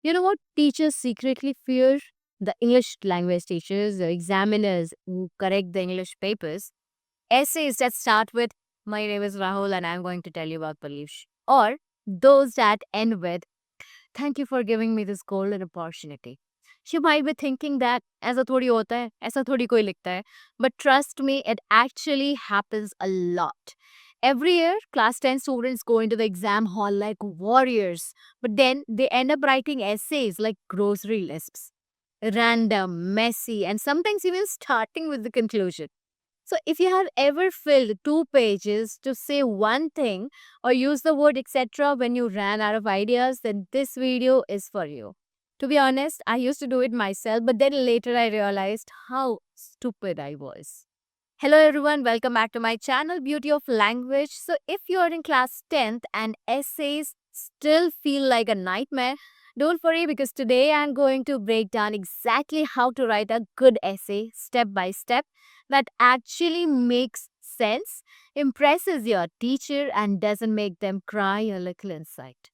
You know what teachers secretly fear? The English language teachers, the examiners who correct the English papers, essays that start with, "My name is Rahul and I'm going to tell you about Palish," or those that end with, "Thank you for giving me this golden opportunity." You might be thinking that ऐसा थोड़ी होता है, ऐसा थोड़ी कोई लिखता है. But trust me, it actually happens a lot. Every year, class 10 students go into the exam hall like warriors, but then they end up writing essays like grocery lists. Random, messy, and sometimes even starting with the conclusion. So, if you have ever filled 2 pages to say one thing or use the word etc. when you ran out of ideas, then this video is for you. To be honest, I used to do it myself, but then later I realized how stupid I was. Hello everyone, welcome back to my channel Beauty of Language. So if you are in class 10th and essays still feel like a nightmare, don't worry because today I'm going to break down exactly how to write a good essay step by step that actually makes sense, impresses your teacher and doesn't make them cry a little inside.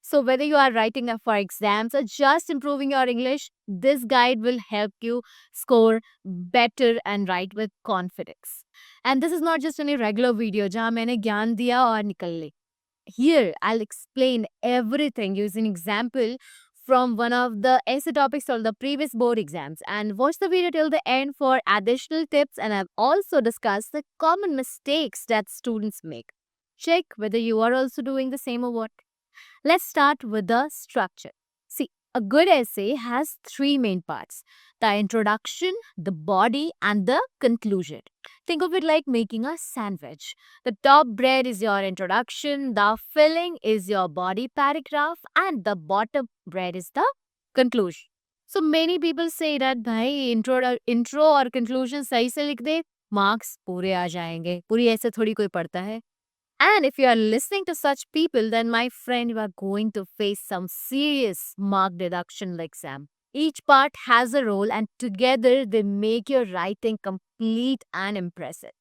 So whether you are writing up for exams or just improving your English, this guide will help you score better and write with confidence. And this is not just any regular video जहाँ मैंने ज्ञान दिया और निकल ली. Here, I'll explain everything using example from one of the essay topics of the previous board exams. And watch the video till the end for additional tips. And I've also discussed the common mistakes that students make. Check whether you are also doing the same or what. Let's start with the structure. See, a good essay has three main parts: the introduction, the body, and the conclusion. Think of it like making a sandwich. The top bread is your introduction, the filling is your body paragraph, and the bottom bread is the conclusion. So many people say that भाई intro और conclusion सही से लिख दे, marks पूरे आ जाएंगे. पूरी ऐसे थोड़ी कोई पढ़ता है. And if you are listening to such people, then my friend, you are going to face some serious mark deduction exam. Each part has a role and together they make your writing complete and impressive.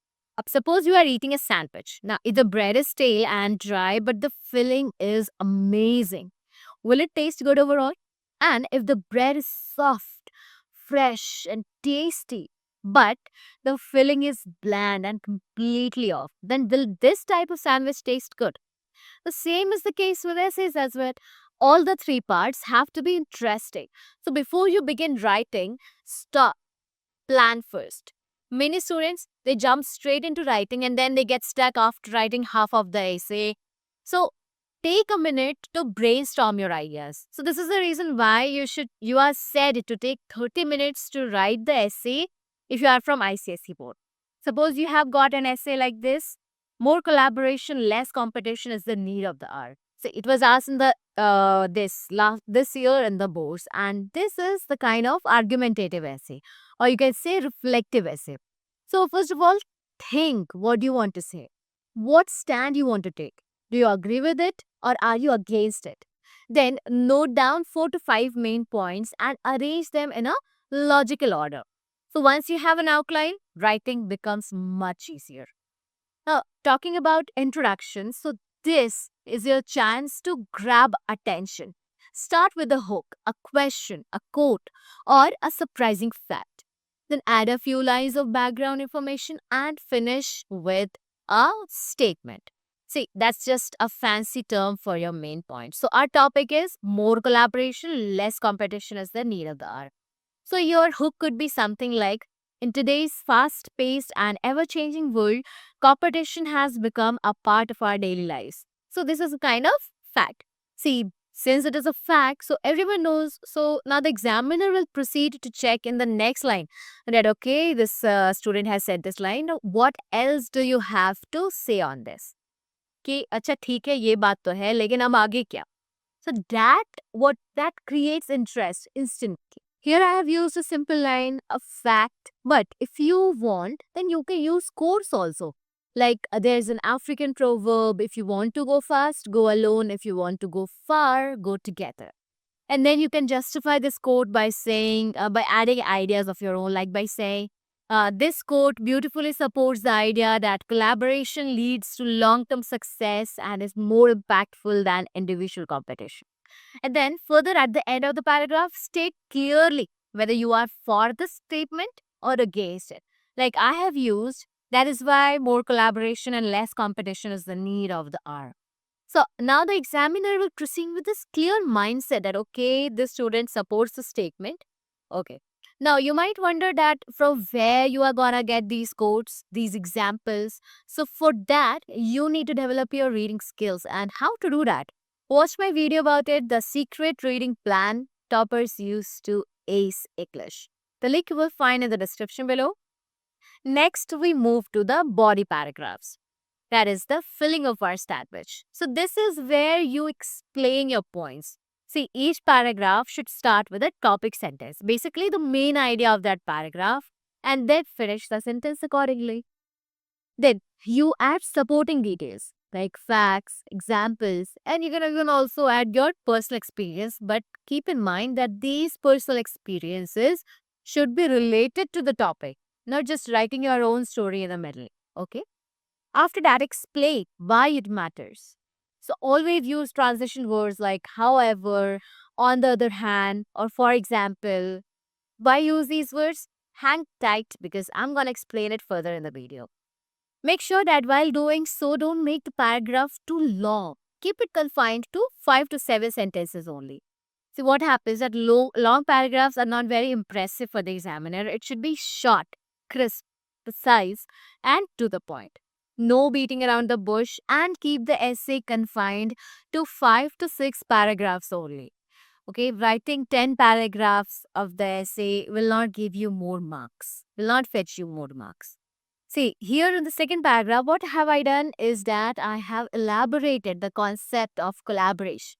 Suppose you are eating a sandwich. Now, if the bread is stale and dry, but the filling is amazing, will it taste good overall? And if the bread is soft, fresh, and tasty, but the filling is bland and completely off, then will this type of sandwich taste good? The same is the case with essays as well. All the three parts have to be interesting. So before you begin writing, stop, plan first. Many students, they jump straight into writing and then they get stuck after writing half of the essay. So take a minute to brainstorm your ideas. So this is the reason why you are said to take 30 minutes to write the essay if you are from ICSE board. Suppose you have got an essay like this, more collaboration, less competition is the need of the hour. So it was asked in the this year in the boards, and this is the kind of argumentative essay, or you can say reflective essay. So first of all, think what do you want to say, what stand you want to take. Do you agree with it or are you against it? Then note down 4 to 5 main points and arrange them in a logical order. So once you have an outline, writing becomes much easier. Now, talking about introduction, so this is your chance to grab attention. Start with a hook, a question, a quote, or a surprising fact. Then add a few lines of background information and finish with a statement. See, that's just a fancy term for your main point. So, our topic is more collaboration, less competition is the need of the hour. So, your hook could be something like, in today's fast paced and ever changing world, competition has become a part of our daily lives. So, this is a kind of fact. See, since it is a fact, so everyone knows. So, now the examiner will proceed to check in the next line that, okay, this student has said this line. Now, what else do you have to say on this? कि अच्छा ठीक है ये बात तो है लेकिन अब आगे क्या? So that creates interest instantly. Here I have used a simple line, a fact, but if you want, then you can use quotes also. Like there's an African proverb, if you want to go fast, go alone. If you want to go far, go together. And then you can justify this quote by saying, by adding ideas of your own, like by saying, this quote beautifully supports the idea that collaboration leads to long term success and is more impactful than individual competition. And then further at the end of the paragraph, state clearly whether you are for the statement or against it. Like I have used, that is why more collaboration and less competition is the need of the hour. So now the examiner will proceed with this clear mindset that, okay, this student supports the statement. Okay. Now you might wonder that from where you are gonna get these quotes, these examples. So for that, you need to develop your reading skills. And how to do that? Watch my video about it, the secret reading plan toppers use to ace English. The link you will find in the description below. Next, we move to the body paragraphs. That is the filling of our sandwich. So this is where you explain your points. See, each paragraph should start with a topic sentence, basically the main idea of that paragraph, and then finish the sentence accordingly. Then you add supporting details like facts, examples, and you can also add your personal experience. But keep in mind that these personal experiences should be related to the topic, not just writing your own story in the middle. Okay? After that, explain why it matters. So always use transition words like however, on the other hand, or for example. Why use these words? Hang tight because I'm going to explain it further in the video. Make sure that while doing so, don't make the paragraph too long. Keep it confined to 5 to 7 sentences only. See what happens that long paragraphs are not very impressive for the examiner. It should be short, crisp, precise, and to the point. No beating around the bush, and keep the essay confined to 5 to 6 paragraphs only. Okay, writing 10 paragraphs of the essay will not give you more marks, will not fetch you more marks. See, here in the second paragraph, what have I done is that I have elaborated the concept of collaboration.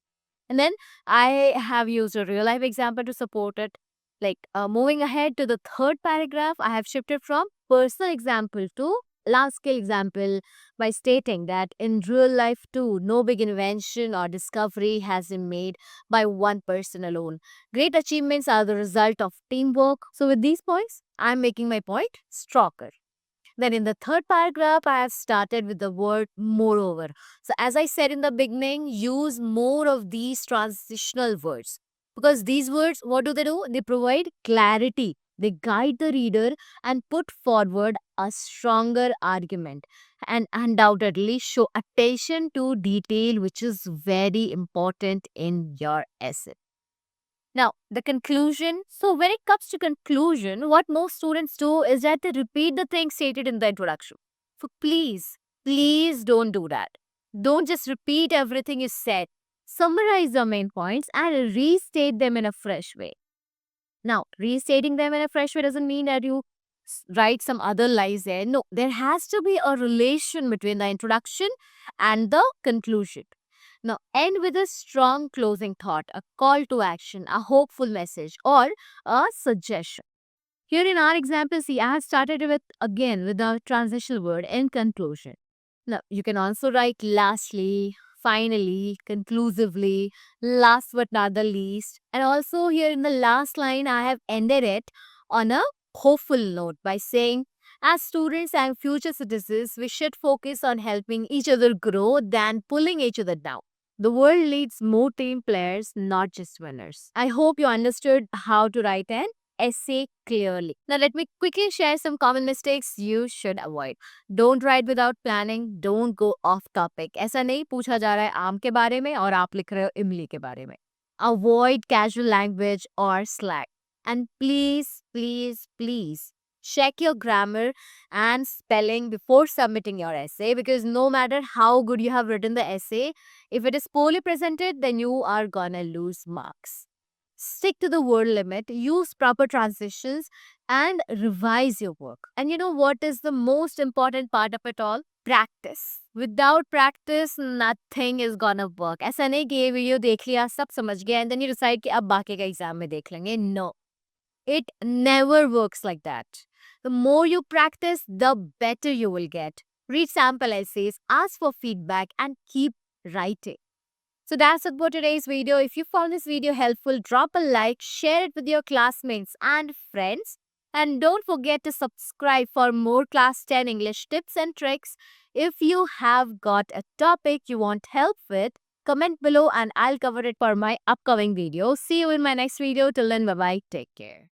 And then I have used a real life example to support it. Like moving ahead to the third paragraph, I have shifted from personal example to large scale example by stating that in real life too, no big invention or discovery has been made by one person alone. Great achievements are the result of teamwork. So with these points, I'm making my point stronger. Then in the third paragraph, I have started with the word moreover. So as I said in the beginning, use more of these transitional words. Because these words, what do? They provide clarity. They guide the reader and put forward a stronger argument and undoubtedly show attention to detail, which is very important in your essay. Now, the conclusion. So, when it comes to conclusion, what most students do is that they repeat the things stated in the introduction. So, please don't do that. Don't just repeat everything you said. Summarize the main points and restate them in a fresh way. Now, restating them in a fresh way doesn't mean that you write some other lies there. No, there has to be a relation between the introduction and the conclusion. Now, end with a strong closing thought, a call to action, a hopeful message, or a suggestion. Here in our example, see, I have started with the transitional word in conclusion. Now, you can also write lastly, finally, conclusively, last but not the least. And also here in the last line, I have ended it on a hopeful note by saying, as students and future citizens, we should focus on helping each other grow than pulling each other down. The world needs more team players, not just winners. I hope you understood how to write an essay clearly. Now, let me quickly share some common mistakes you should avoid. Don't write without planning. Don't go off topic. ऐसा नहीं पूछा जा रहा है आम के बारे में और आप लिख रहे हो इमली के बारे में. Avoid casual language or slang. And please check your grammar and spelling before submitting your essay, because no matter how good you have written the essay, if it is poorly presented, then you are gonna lose marks. Stick to the word limit, use proper transitions, and revise your work. And you know what is the most important part of it all? Practice. Without practice, nothing is gonna work. ऐसा नहीं कि ये video देख लिया सब समझ गया and then you decide कि अब बाकी का एग्जाम में देख लेंगे. No, it never works like that. The more you practice, the better you will get. Read sample essays, ask for feedback, and keep writing. So that's it for today's video. If you found this video helpful, drop a like, share it with your classmates and friends. And don't forget to subscribe for more class 10 English tips and tricks. If you have got a topic you want help with, comment below and I'll cover it for my upcoming video. See you in my next video. Till then, bye bye. Take care.